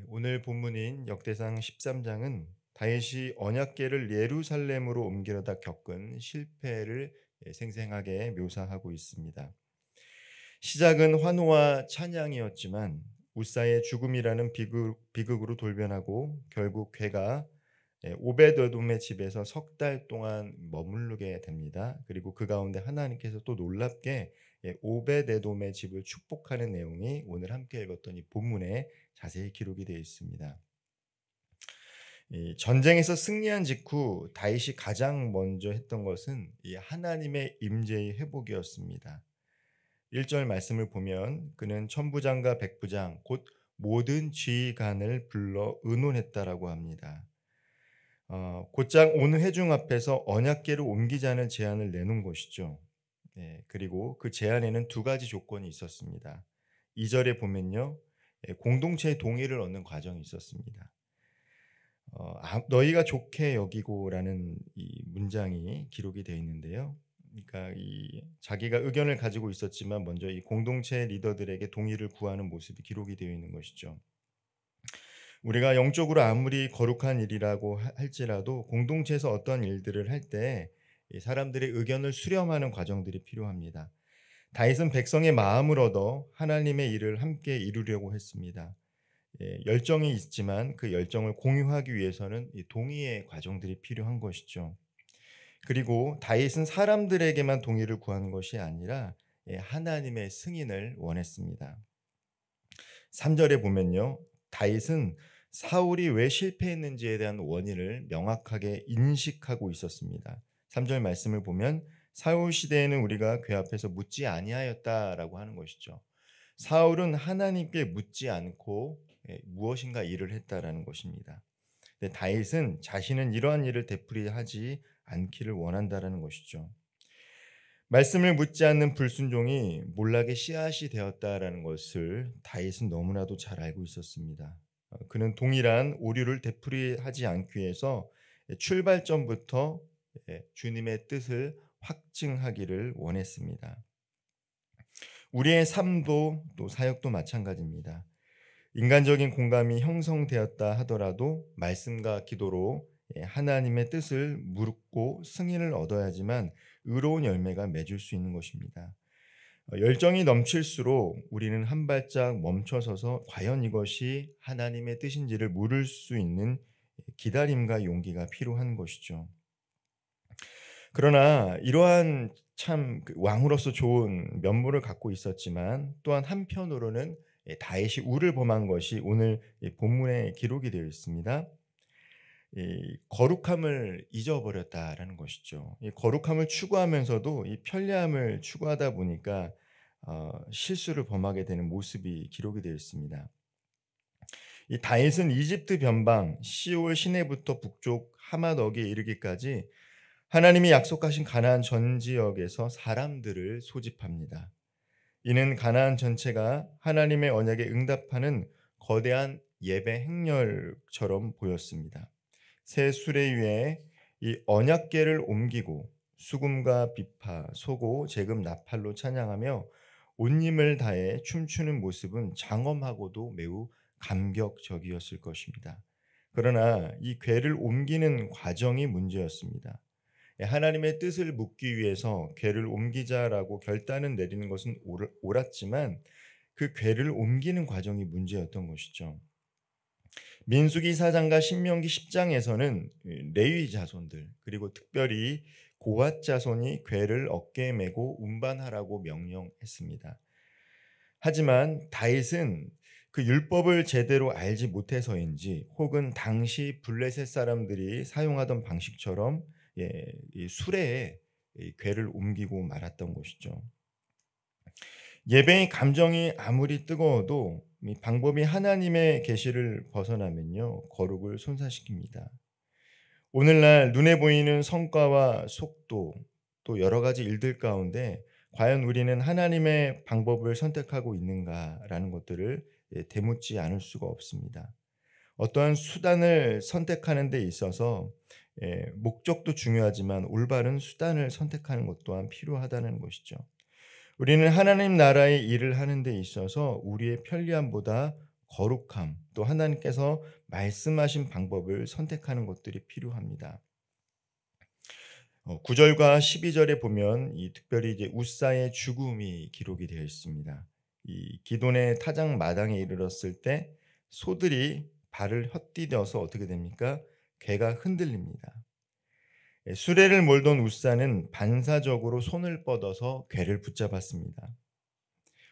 오늘 본문인 역대상 13장은 다윗이 언약궤를 예루살렘으로 옮기려다 겪은 실패를 생생하게 묘사하고 있습니다. 시작은 환호와 찬양이었지만 우사의 죽음이라는 비극으로 돌변하고 결국 궤가 오베드돔의 집에서 석 달 동안 머무르게 됩니다. 그리고 그 가운데 하나님께서 또 놀랍게 오베데돔의 집을 축복하는 내용이 오늘 함께 읽었던 이 본문에 자세히 기록이 되어 있습니다. 이 전쟁에서 승리한 직후 다윗이 가장 먼저 했던 것은 이 하나님의 임재의 회복이었습니다. 1절 말씀을 보면 그는 천부장과 백부장 곧 모든 지휘관을 불러 의논했다라고 합니다. 곧장 온 회중 앞에서 언약궤를 옮기자는 제안을 내놓은 것이죠. 그리고 그 제안에는 두 가지 조건이 있었습니다. 2절에 보면요, 공동체의 동의를 얻는 과정이 있었습니다. 너희가 좋게 여기고라는 이 문장이 기록이 되어 있는데요. 그러니까 이 자기가 의견을 가지고 있었지만 먼저 이 공동체 리더들에게 동의를 구하는 모습이 기록이 되어 있는 것이죠. 우리가 영적으로 아무리 거룩한 일이라고 할지라도 공동체에서 어떤 일들을 할 때 사람들의 의견을 수렴하는 과정들이 필요합니다. 다윗은 백성의 마음을 얻어 하나님의 일을 함께 이루려고 했습니다. 열정이 있지만 그 열정을 공유하기 위해서는 이 동의의 과정들이 필요한 것이죠. 그리고 다윗은 사람들에게만 동의를 구하는 것이 아니라 하나님의 승인을 원했습니다. 3절에 보면요, 다윗은 사울이 왜 실패했는지에 대한 원인을 명확하게 인식하고 있었습니다. 3절 말씀을 보면 사울 시대에는 우리가 궤 앞에서 묻지 아니하였다라고 하는 것이죠. 사울은 하나님께 묻지 않고 무엇인가 일을 했다라는 것입니다. 근데 다윗은 자신은 이러한 일을 되풀이하지 않기를 원한다라는 것이죠. 말씀을 묻지 않는 불순종이 몰락의 씨앗이 되었다라는 것을 다윗은 너무나도 잘 알고 있었습니다. 그는 동일한 오류를 되풀이하지 않기 위해서 출발점부터 주님의 뜻을 확증하기를 원했습니다. 우리의 삶도 또 사역도 마찬가지입니다. 인간적인 공감이 형성되었다 하더라도 말씀과 기도로 하나님의 뜻을 묻고 승인을 얻어야지만 의로운 열매가 맺을 수 있는 것입니다. 열정이 넘칠수록 우리는 한 발짝 멈춰서서 과연 이것이 하나님의 뜻인지를 물을 수 있는 기다림과 용기가 필요한 것이죠. 그러나 이러한 참 왕으로서 좋은 면모를 갖고 있었지만 또한 한편으로는 다윗이 우를 범한 것이 오늘 본문에 기록이 되어 있습니다. 이 거룩함을 잊어버렸다라는 것이죠. 이 거룩함을 추구하면서도 이 편리함을 추구하다 보니까 실수를 범하게 되는 모습이 기록이 되어 있습니다. 이 다윗은 이집트 변방 시올 시내부터 북쪽 하마덕에 이르기까지 하나님이 약속하신 가나안 전 지역에서 사람들을 소집합니다. 이는 가나안 전체가 하나님의 언약에 응답하는 거대한 예배 행렬처럼 보였습니다. 새 수레 위에 이 언약궤를 옮기고 수금과 비파, 소고, 제금, 나팔로 찬양하며 온 힘을 다해 춤추는 모습은 장엄하고도 매우 감격적이었을 것입니다. 그러나 이 궤를 옮기는 과정이 문제였습니다. 하나님의 뜻을 묻기 위해서 궤를 옮기자라고 결단을 내리는 것은 옳았지만 그 궤를 옮기는 과정이 문제였던 것이죠. 민수기 4장과 신명기 10장에서는 레위 자손들 그리고 특별히 고핫 자손이 궤를 어깨에 메고 운반하라고 명령했습니다. 하지만 다윗은 그 율법을 제대로 알지 못해서인지 혹은 당시 블레셋 사람들이 사용하던 방식처럼 이 수레에 이 궤를 옮기고 말았던 것이죠. 예배의 감정이 아무리 뜨거워도 이 방법이 하나님의 계시를 벗어나면요 거룩을 손상시킵니다. 오늘날 눈에 보이는 성과와 속도 또 여러 가지 일들 가운데 과연 우리는 하나님의 방법을 선택하고 있는가라는 것들을 되묻지 않을 수가 없습니다. 어떠한 수단을 선택하는 데 있어서 목적도 중요하지만 올바른 수단을 선택하는 것 또한 필요하다는 것이죠. 우리는 하나님 나라의 일을 하는 데 있어서 우리의 편리함보다 거룩함, 또 하나님께서 말씀하신 방법을 선택하는 것들이 필요합니다. 9절과 12절에 보면 이 특별히 이제 웃사의 죽음이 기록이 되어 있습니다. 이 기돈의 타작 마당에 이르렀을 때 소들이 발을 헛디뎌서 어떻게 됩니까? 괴가 흔들립니다. 수레를 몰던 웃사는 반사적으로 손을 뻗어서 괴를 붙잡았습니다.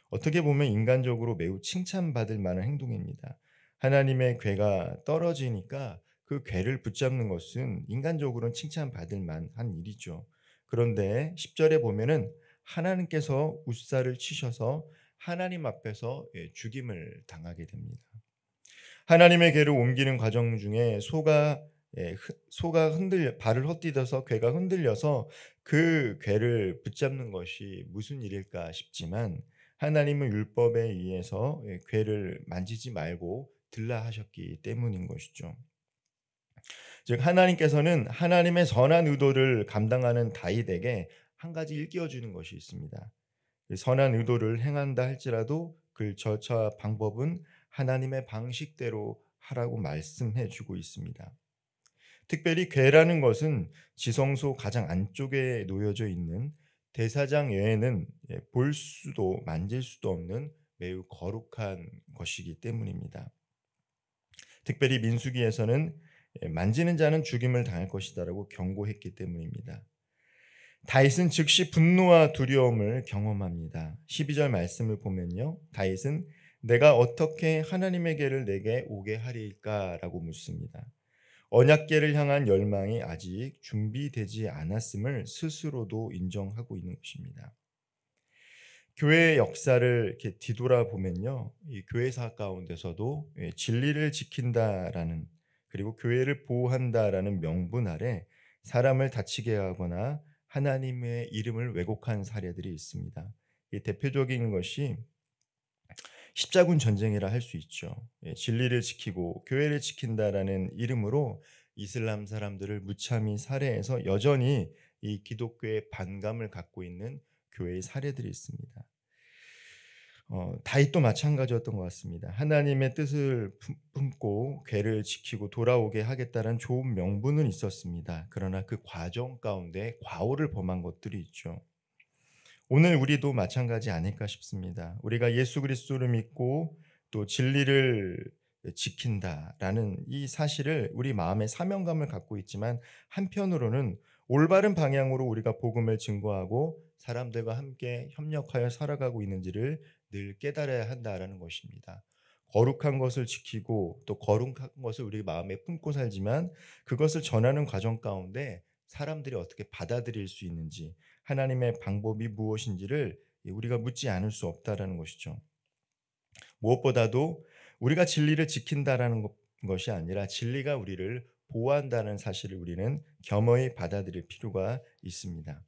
어떻게 보면 인간적으로 매우 칭찬받을 만한 행동입니다. 하나님의 괴가 떨어지니까 그 괴를 붙잡는 것은 인간적으로는 칭찬받을 만한 일이죠. 그런데 10절에 보면은 하나님께서 웃사를 치셔서 하나님 앞에서 죽임을 당하게 됩니다. 하나님의 괴를 옮기는 과정 중에 소가 흔들려 발을 헛디뎌서 괴가 흔들려서 그 괴를 붙잡는 것이 무슨 일일까 싶지만 하나님은 율법에 의해서 괴를 만지지 말고 들라 하셨기 때문인 것이죠. 즉 하나님께서는 하나님의 선한 의도를 감당하는 다윗에게 한 가지 일깨워 주는 것이 있습니다. 그 선한 의도를 행한다 할지라도 그 절차와 방법은 하나님의 방식대로 하라고 말씀해 주고 있습니다. 특별히 궤라는 것은 지성소 가장 안쪽에 놓여져 있는 대사장 외에는 볼 수도 만질 수도 없는 매우 거룩한 것이기 때문입니다. 특별히 민수기에서는 만지는 자는 죽임을 당할 것이다라고 경고했기 때문입니다. 다윗은 즉시 분노와 두려움을 경험합니다. 12절 말씀을 보면요. 다윗은 내가 어떻게 하나님에게를 내게 오게 하리일까라고 묻습니다. 언약궤를 향한 열망이 아직 준비되지 않았음을 스스로도 인정하고 있는 것입니다. 교회의 역사를 이렇게 뒤돌아보면요. 이 교회사 가운데서도 진리를 지킨다라는 그리고 교회를 보호한다라는 명분 아래 사람을 다치게 하거나 하나님의 이름을 왜곡한 사례들이 있습니다. 이 대표적인 것이 십자군 전쟁이라 할 수 있죠. 진리를 지키고 교회를 지킨다라는 이름으로 이슬람 사람들을 무참히 살해해서 여전히 이 기독교의 반감을 갖고 있는 교회의 사례들이 있습니다. 다윗도 마찬가지였던 것 같습니다. 하나님의 뜻을 품고 궤를 지키고 돌아오게 하겠다는 좋은 명분은 있었습니다. 그러나 그 과정 가운데 과오를 범한 것들이 있죠. 오늘 우리도 마찬가지 아닐까 싶습니다. 우리가 예수 그리스도를 믿고 또 진리를 지킨다라는 이 사실을 우리 마음에 사명감을 갖고 있지만 한편으로는 올바른 방향으로 우리가 복음을 증거하고 사람들과 함께 협력하여 살아가고 있는지를 늘 깨달아야 한다라는 것입니다. 거룩한 것을 지키고 또 거룩한 것을 우리 마음에 품고 살지만 그것을 전하는 과정 가운데 사람들이 어떻게 받아들일 수 있는지 하나님의 방법이 무엇인지를 우리가 묻지 않을 수 없다라는 것이죠. 무엇보다도 우리가 진리를 지킨다라는 것이 아니라 진리가 우리를 보호한다는 사실을 우리는 겸허히 받아들일 필요가 있습니다.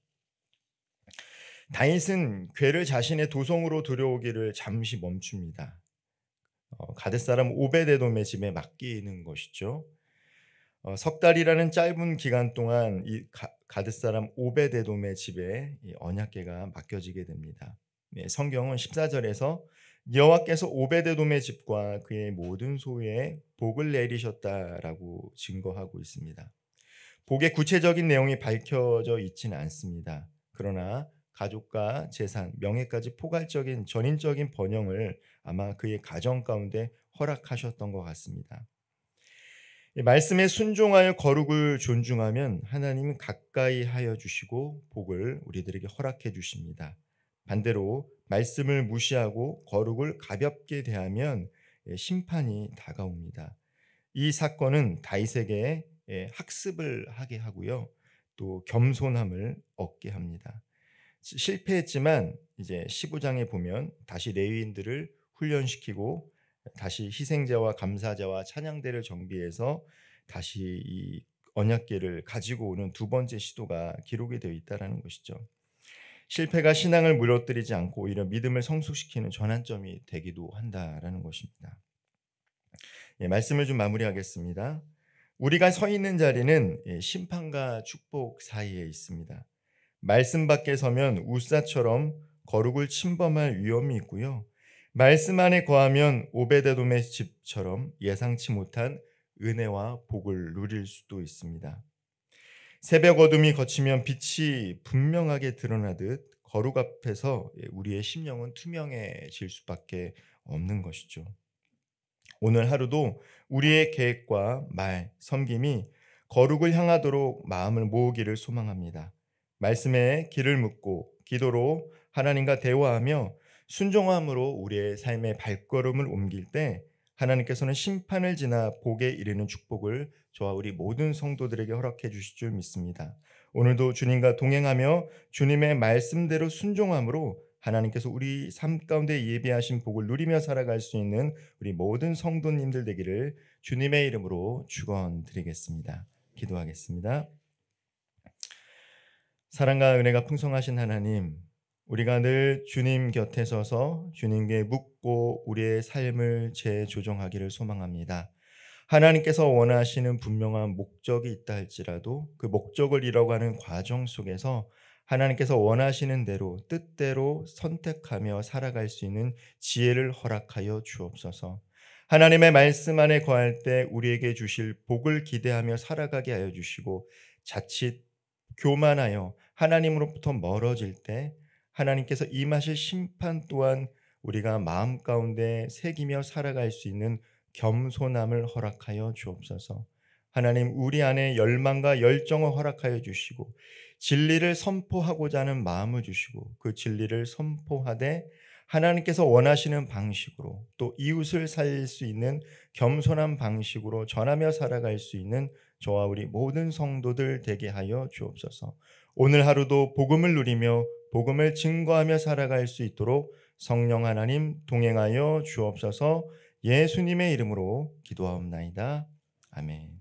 다윗은 궤를 자신의 도성으로 들여오기를 잠시 멈춥니다. 가뎃 사람 오베데돔의 집에 맡기는 것이죠. 석 달이라는 짧은 기간 동안 이 가뎃 사람 오베데돔의 집에 이 언약궤가 맡겨지게 됩니다. 네, 성경은 14절에서 여호와께서 오베데돔의 집과 그의 모든 소유에 복을 내리셨다라고 증거하고 있습니다. 복의 구체적인 내용이 밝혀져 있지는 않습니다. 그러나 가족과 재산, 명예까지 포괄적인 전인적인 번영을 아마 그의 가정 가운데 허락하셨던 것 같습니다. 말씀에 순종하여 거룩을 존중하면 하나님은 가까이 하여 주시고 복을 우리들에게 허락해 주십니다. 반대로 말씀을 무시하고 거룩을 가볍게 대하면 심판이 다가옵니다. 이 사건은 다윗에게 학습을 하게 하고요. 또 겸손함을 얻게 합니다. 실패했지만 이제 15장에 보면 다시 레위인들을 훈련시키고 다시 희생제와 감사제와 찬양대를 정비해서 다시 이 언약궤를 가지고 오는 두 번째 시도가 기록이 되어 있다라는 것이죠. 실패가 신앙을 무너뜨리지 않고 오히려 믿음을 성숙시키는 전환점이 되기도 한다라는 것입니다. 말씀을 좀 마무리하겠습니다. 우리가 서 있는 자리는 심판과 축복 사이에 있습니다. 말씀 밖에 서면 우사처럼 거룩을 침범할 위험이 있고요. 말씀 안에 거하면 오베데돔의 집처럼 예상치 못한 은혜와 복을 누릴 수도 있습니다. 새벽 어둠이 걷히면 빛이 분명하게 드러나듯 거룩 앞에서 우리의 심령은 투명해질 수밖에 없는 것이죠. 오늘 하루도 우리의 계획과 말, 섬김이 거룩을 향하도록 마음을 모으기를 소망합니다. 말씀에 길을 묻고 기도로 하나님과 대화하며 순종함으로 우리의 삶의 발걸음을 옮길 때 하나님께서는 심판을 지나 복에 이르는 축복을 저와 우리 모든 성도들에게 허락해 주실 줄 믿습니다. 오늘도 주님과 동행하며 주님의 말씀대로 순종함으로 하나님께서 우리 삶 가운데 예비하신 복을 누리며 살아갈 수 있는 우리 모든 성도님들 되기를 주님의 이름으로 축원드리겠습니다. 기도하겠습니다. 사랑과 은혜가 풍성하신 하나님, 우리가 늘 주님 곁에 서서 주님께 묻고 우리의 삶을 재조정하기를 소망합니다. 하나님께서 원하시는 분명한 목적이 있다 할지라도 그 목적을 이뤄가는 과정 속에서 하나님께서 원하시는 대로 뜻대로 선택하며 살아갈 수 있는 지혜를 허락하여 주옵소서. 하나님의 말씀 안에 거할 때 우리에게 주실 복을 기대하며 살아가게 하여 주시고, 자칫 교만하여 하나님으로부터 멀어질 때 하나님께서 임하실 심판 또한 우리가 마음 가운데 새기며 살아갈 수 있는 겸손함을 허락하여 주옵소서. 하나님, 우리 안에 열망과 열정을 허락하여 주시고 진리를 선포하고자 하는 마음을 주시고 그 진리를 선포하되 하나님께서 원하시는 방식으로 또 이웃을 살릴 수 있는 겸손한 방식으로 전하며 살아갈 수 있는 저와 우리 모든 성도들 되게 하여 주옵소서. 오늘 하루도 복음을 누리며 복음을 증거하며 살아갈 수 있도록 성령 하나님 동행하여 주옵소서. 예수님의 이름으로 기도하옵나이다. 아멘.